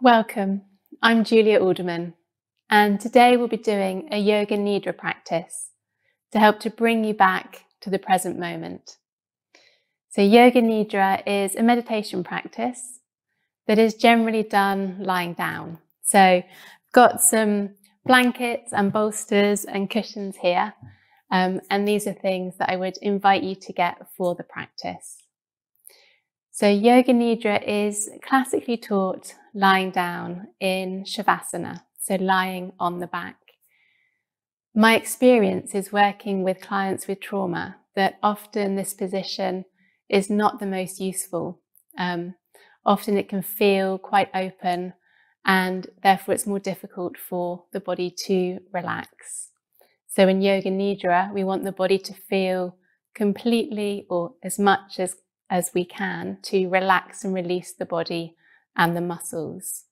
Welcome, I'm Julia Alderman, and today we'll be doing a Yoga Nidra practice to help to bring you back to the present moment. So Yoga Nidra is a meditation practice that is generally done lying down. So I've got some blankets and bolsters and cushions here, and these are things that I would invite you to get for the practice. So Yoga Nidra is classically taught lying down in Shavasana, so lying on the back. My experience is working with clients with trauma that often this position is not the most useful. Often it can feel quite open and therefore it's more difficult for the body to relax. So in Yoga Nidra, we want the body to feel completely or as much as we can to relax and release the body and the muscles.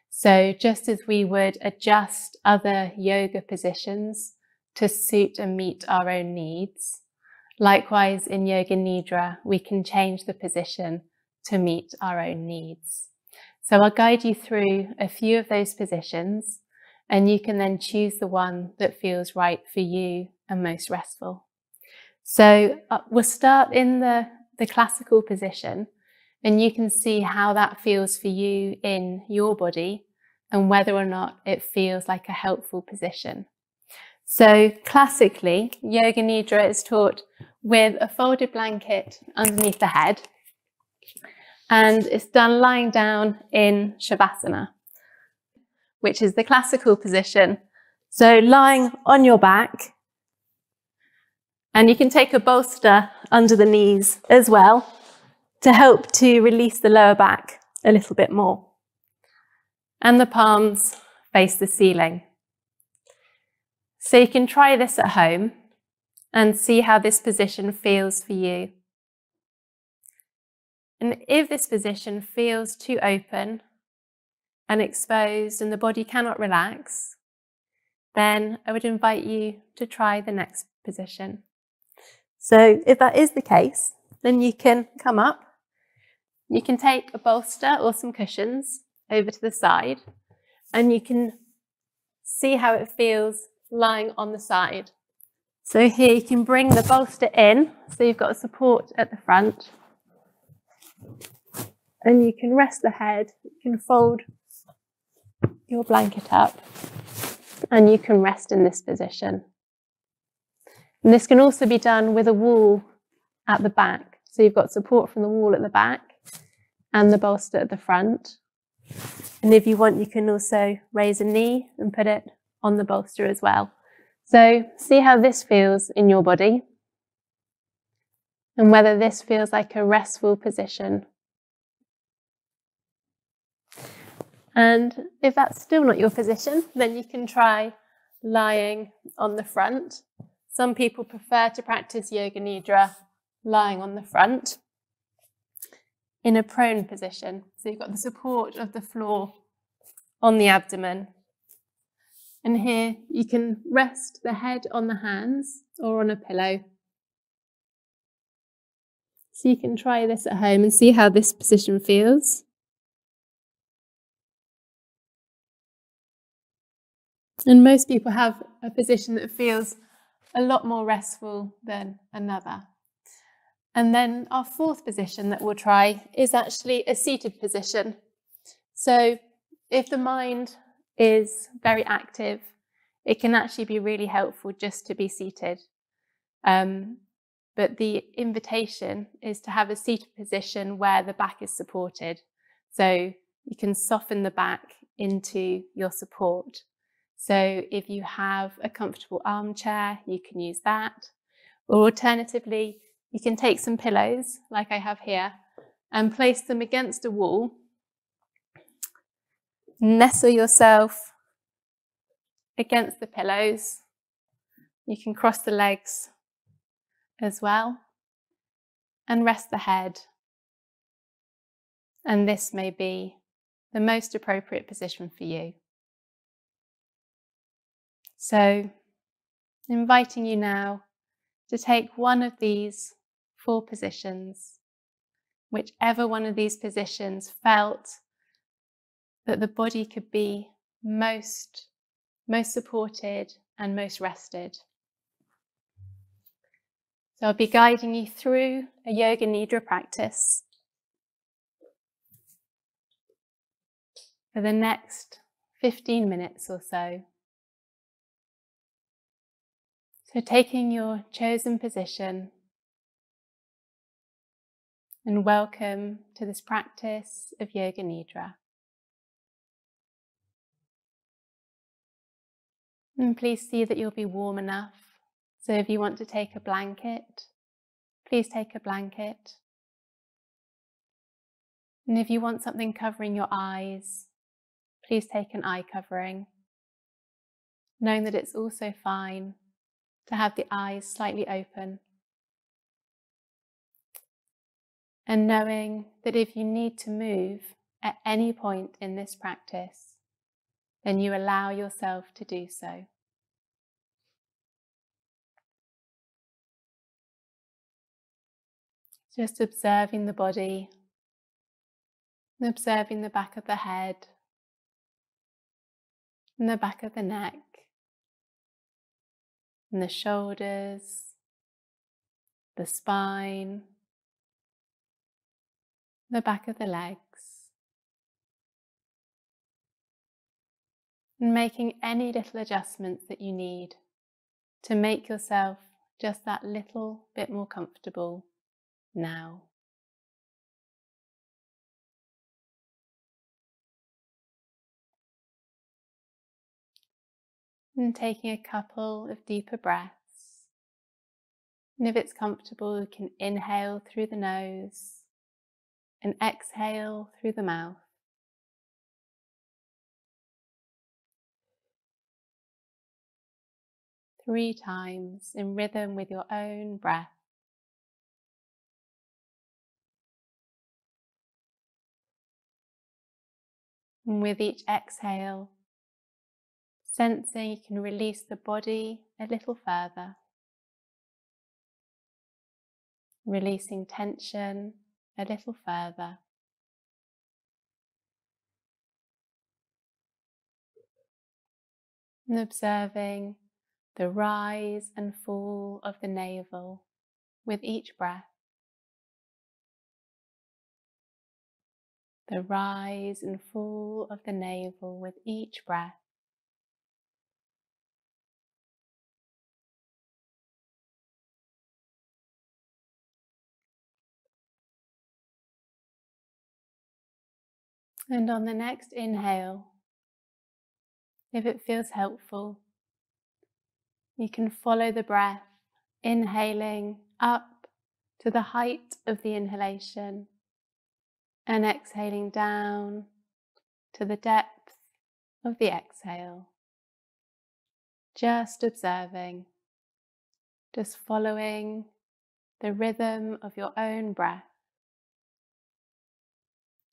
So just as we would adjust other yoga positions to suit and meet our own needs, likewise in Yoga Nidra, we can change the position to meet our own needs. So I'll guide you through a few of those positions, and you can then choose the one that feels right for you and most restful. So we'll start in the classical position, and you can see how that feels for you in your body and whether or not it feels like a helpful position. So classically, Yoga Nidra is taught with a folded blanket underneath the head, and it's done lying down in Shavasana, which is the classical position. So lying on your back, and you can take a bolster under the knees as well to help to release the lower back a little bit more. And the palms face the ceiling. So you can try this at home and see how this position feels for you. And if this position feels too open and exposed and the body cannot relax, then I would invite you to try the next position. So if that is the case, then you can come up. You can take a bolster or some cushions over to the side, and you can see how it feels lying on the side. So here you can bring the bolster in, so you've got support at the front, and you can rest the head, you can fold your blanket up, and you can rest in this position. And this can also be done with a wall at the back. So you've got support from the wall at the back and the bolster at the front. And if you want, you can also raise a knee and put it on the bolster as well. So see how this feels in your body and whether this feels like a restful position. And if that's still not your position, then you can try lying on the front. Some people prefer to practice Yoga Nidra lying on the front in a prone position. So you've got the support of the floor on the abdomen. And here you can rest the head on the hands or on a pillow. So you can try this at home and see how this position feels. And most people have a position that feels a lot more restful than another. And then our fourth position that we'll try is actually a seated position. So if the mind is very active, it can actually be really helpful just to be seated. But the invitation is to have a seated position where the back is supported. So you can soften the back into your support. So if you have a comfortable armchair, you can use that. Or alternatively, you can take some pillows, like I have here, and place them against a wall. Nestle yourself against the pillows. You can cross the legs as well, and rest the head. And this may be the most appropriate position for you. So, inviting you now to take one of these 4 positions, whichever one of these positions felt that the body could be most supported and most rested. So I'll be guiding you through a Yoga Nidra practice for the next 15 minutes or so. So taking your chosen position, and welcome to this practice of Yoga Nidra. And please see that you'll be warm enough. So if you want to take a blanket, please take a blanket. And if you want something covering your eyes, please take an eye covering, knowing that it's also fine to have the eyes slightly open. And knowing that if you need to move at any point in this practice, then you allow yourself to do so. Just observing the body, and observing the back of the head, and the back of the neck, and the shoulders, the spine, the back of the legs, and making any little adjustments that you need to make yourself just that little bit more comfortable now. And taking a couple of deeper breaths. And if it's comfortable, you can inhale through the nose and exhale through the mouth. Three times in rhythm with your own breath. And with each exhale, sensing you can release the body a little further. Releasing tension a little further. And observing the rise and fall of the navel with each breath. The rise and fall of the navel with each breath. And on the next inhale, if it feels helpful, you can follow the breath, inhaling up to the height of the inhalation and exhaling down to the depth of the exhale. Just observing, just following the rhythm of your own breath.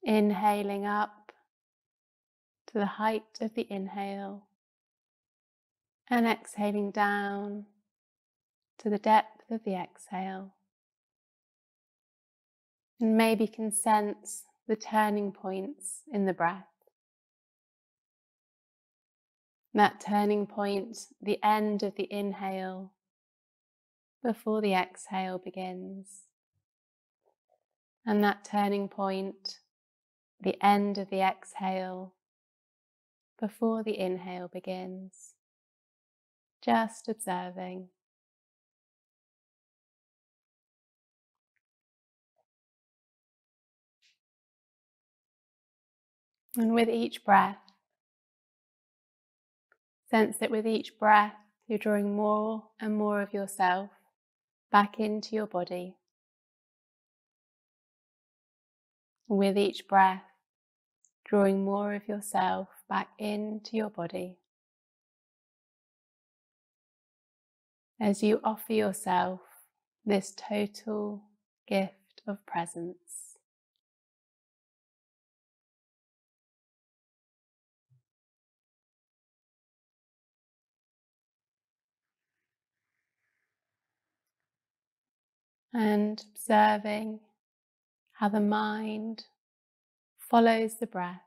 Inhaling up to the height of the inhale and exhaling down to the depth of the exhale. And maybe you can sense the turning points in the breath. That turning point, the end of the inhale before the exhale begins. And that turning point, the end of the exhale before the inhale begins. Just observing. And with each breath, sense that with each breath, you're drawing more and more of yourself back into your body. With each breath, drawing more of yourself back into your body. As you offer yourself this total gift of presence. And observing how the mind follows the breath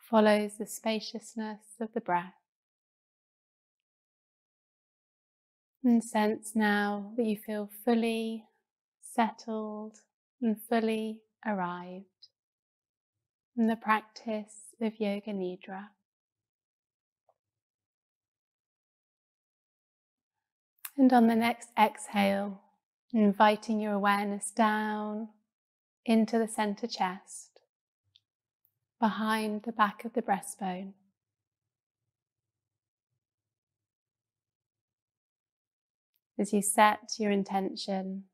follows the spaciousness of the breath. And sense now that you feel fully settled and fully arrived in the practice of Yoga Nidra. And on the next exhale, inviting your awareness down into the center chest, behind the back of the breastbone. As you set your intention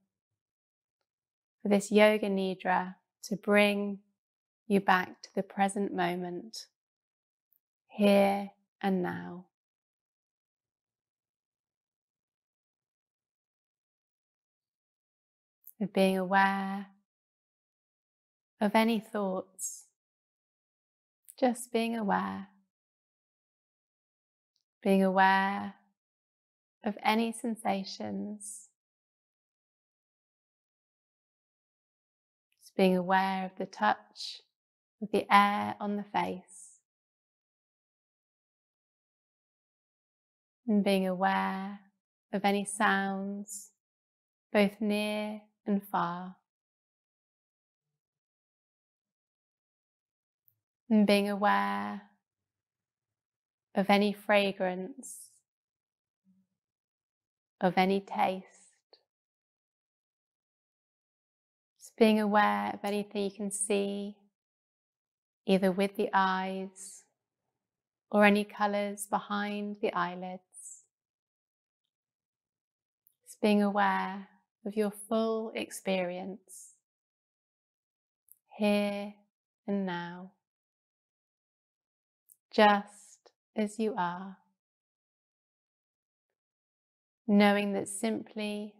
for this Yoga Nidra to bring you back to the present moment, here and now. Of being aware of any thoughts, just being aware of any sensations, just being aware of the touch of the air on the face, and being aware of any sounds, both near and far, and being aware of any fragrance, of any taste, just being aware of anything you can see, either with the eyes or any colours behind the eyelids. Just being aware of your full experience, here and now, just as you are, knowing that simply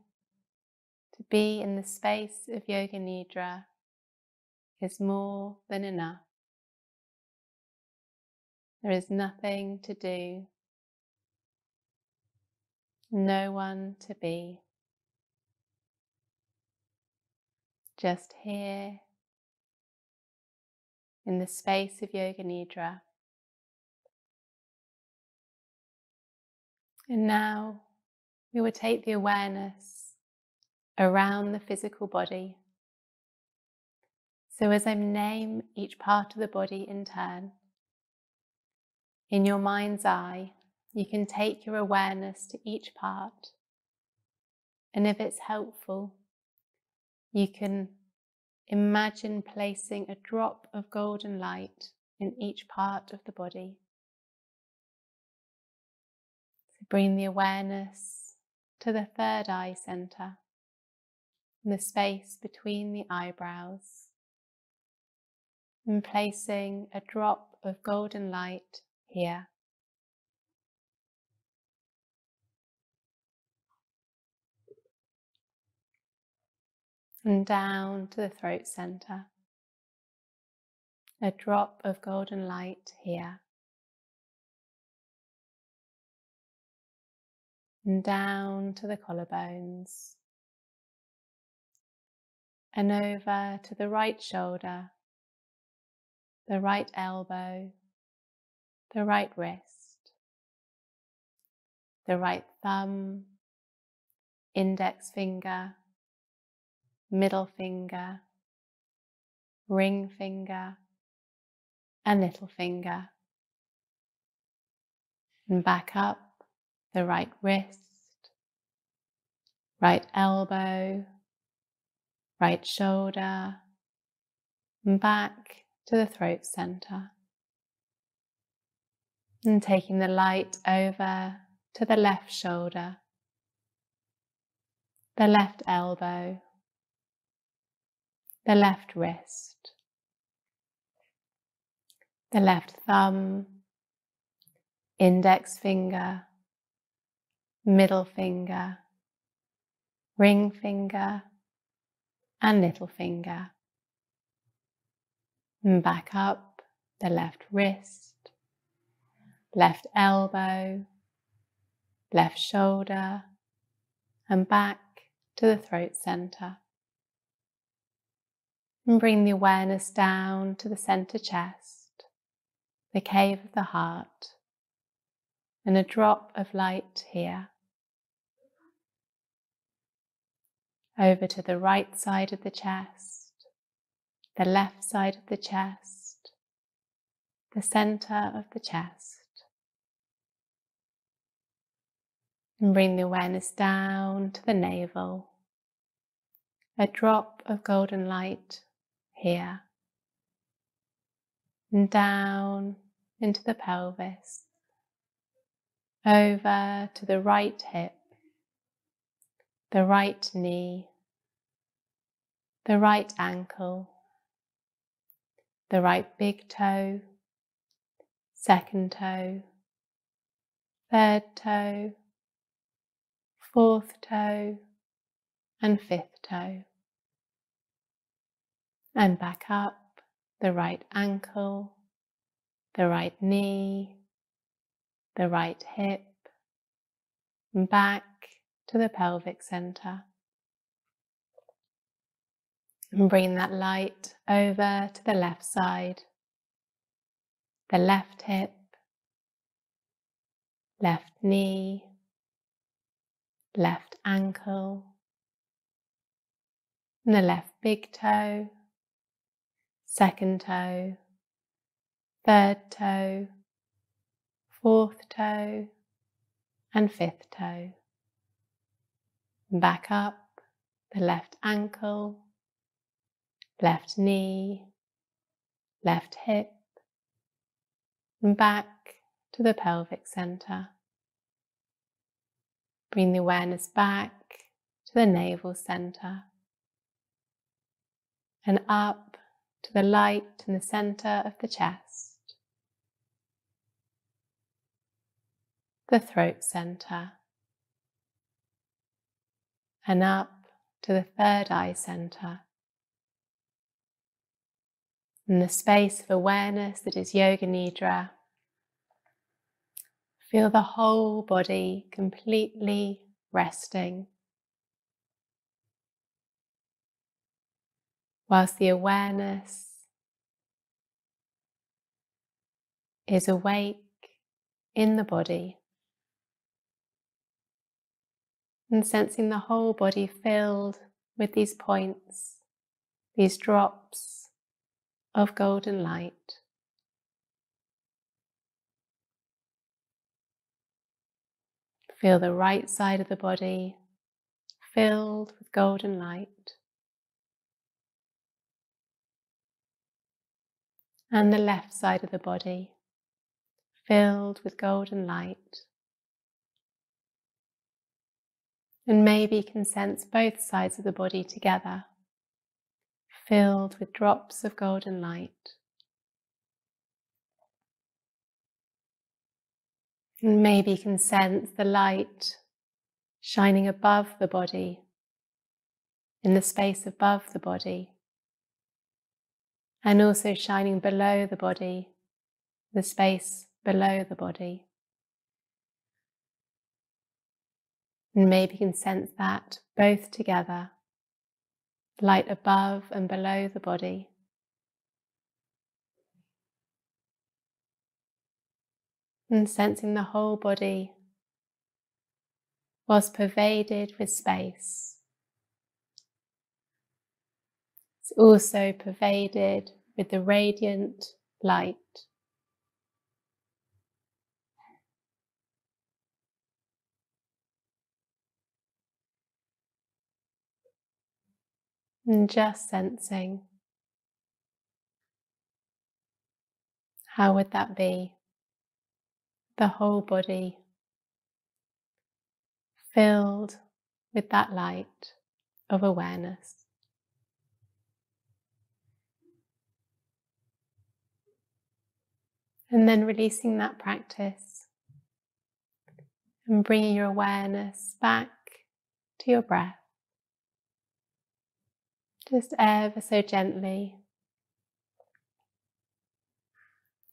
to be in the space of Yoga Nidra is more than enough. There is nothing to do, no one to be, just here in the space of Yoga Nidra. And now we will take the awareness around the physical body. So as I name each part of the body in turn, in your mind's eye, you can take your awareness to each part. And if it's helpful, you can imagine placing a drop of golden light in each part of the body. So bring the awareness to the third eye center, the space between the eyebrows, and placing a drop of golden light here. And down to the throat center, a drop of golden light here. And down to the collarbones, and over to the right shoulder, the right elbow, the right wrist, the right thumb, index finger, middle finger, ring finger, and little finger. And back up the right wrist, right elbow, right shoulder, and back to the throat center. And taking the light over to the left shoulder, the left elbow, the left wrist, the left thumb, index finger, middle finger, ring finger, and little finger. And back up the left wrist, left elbow, left shoulder, and back to the throat center. And bring the awareness down to the center chest, the cave of the heart, and a drop of light here. Over to the right side of the chest, the left side of the chest, the center of the chest. And bring the awareness down to the navel, a drop of golden light here, and down into the pelvis, over to the right hip, the right knee, the right ankle, the right big toe, second toe, third toe, fourth toe, and fifth toe. And back up the right ankle, the right knee, the right hip, and back to the pelvic center. And bring that light over to the left side, the left hip, left knee, left ankle, and the left big toe, second toe, third toe, fourth toe, and fifth toe. Back up the left ankle, left knee, left hip, and back to the pelvic center. Bring the awareness back to the navel center and up to the light in the center of the chest, the throat center, and up to the third eye center, in the space of awareness that is Yoga Nidra. Feel the whole body completely resting, whilst the awareness is awake in the body, and sensing the whole body filled with these points, these drops of golden light. Feel the right side of the body filled with golden light, and the left side of the body filled with golden light. And maybe you can sense both sides of the body together, filled with drops of golden light. And maybe you can sense the light shining above the body, in the space above the body, and also shining below the body, the space below the body. And maybe you can sense that both together, light above and below the body. And sensing the whole body was pervaded with space. It's also pervaded with the radiant light. And just sensing, how would that be? The whole body filled with that light of awareness. And then releasing that practice and bringing your awareness back to your breath. Just ever so gently,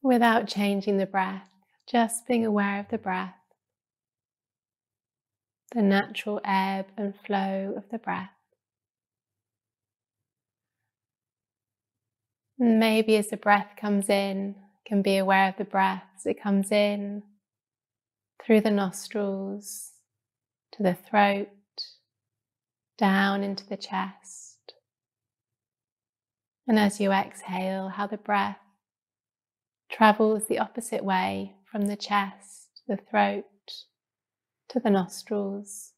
without changing the breath, just being aware of the breath, the natural ebb and flow of the breath. And maybe as the breath comes in, can be aware of the breath as it comes in through the nostrils to the throat, down into the chest. And as you exhale, how the breath travels the opposite way from the chest, the throat, to the nostrils.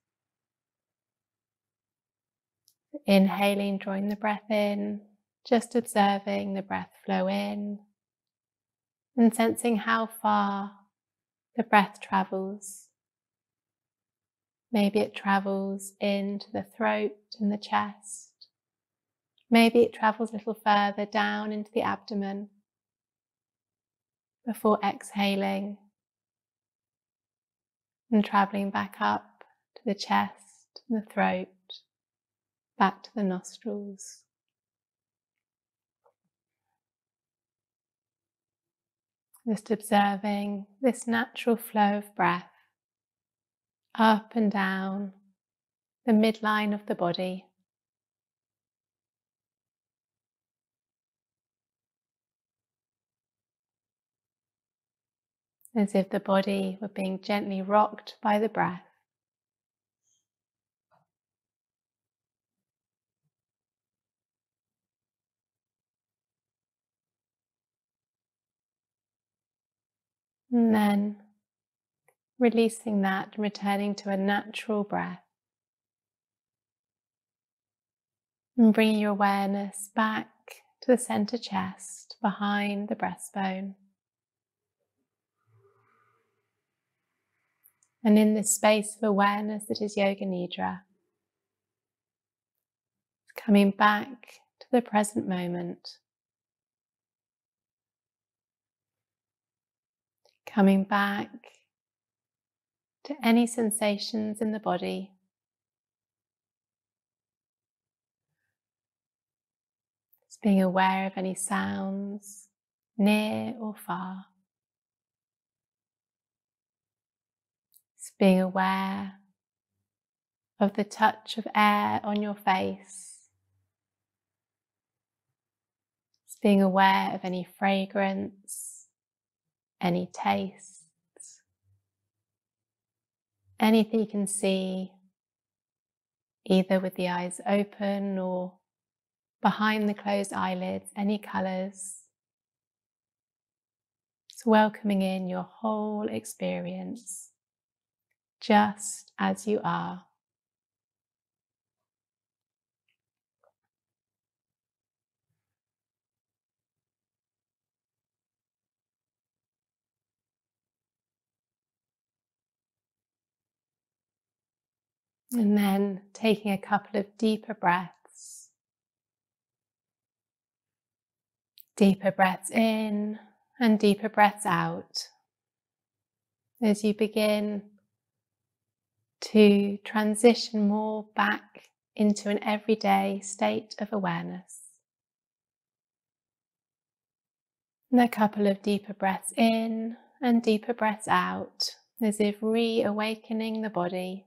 Inhaling, drawing the breath in, just observing the breath flow in and sensing how far the breath travels. Maybe it travels into the throat and the chest. Maybe it travels a little further down into the abdomen before exhaling and traveling back up to the chest and the throat, back to the nostrils. Just observing this natural flow of breath up and down the midline of the body. As if the body were being gently rocked by the breath. And then releasing that and returning to a natural breath. And bringing your awareness back to the center chest, behind the breastbone. And in this space of awareness that is Yoga Nidra, coming back to the present moment. Coming back to any sensations in the body. Just being aware of any sounds, near or far. Just being aware of the touch of air on your face. Just being aware of any fragrance, any tastes, anything you can see, either with the eyes open or behind the closed eyelids, any colours. Just welcoming in your whole experience, just as you are. And then taking a couple of deeper breaths. Deeper breaths in and deeper breaths out. As you begin to transition more back into an everyday state of awareness. And a couple of deeper breaths in and deeper breaths out, as if reawakening the body.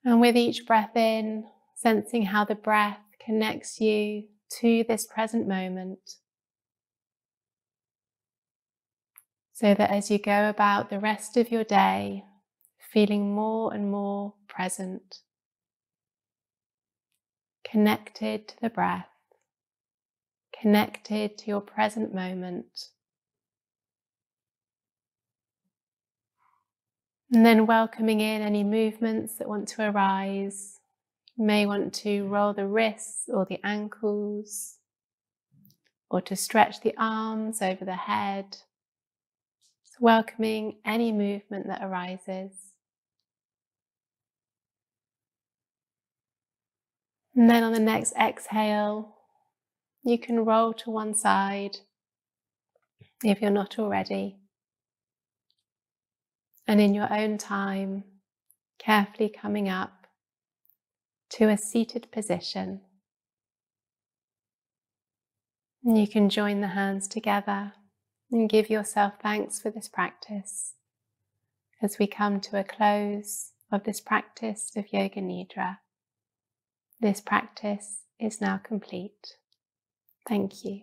And with each breath in, sensing how the breath connects you to this present moment. So that as you go about the rest of your day, feeling more and more present, connected to the breath, connected to your present moment. And then welcoming in any movements that want to arise. You may want to roll the wrists or the ankles, or to stretch the arms over the head. So welcoming any movement that arises. And then on the next exhale, you can roll to one side if you're not already. And in your own time, carefully coming up to a seated position. And you can join the hands together and give yourself thanks for this practice as we come to a close of this practice of Yoga Nidra. This practice is now complete. Thank you.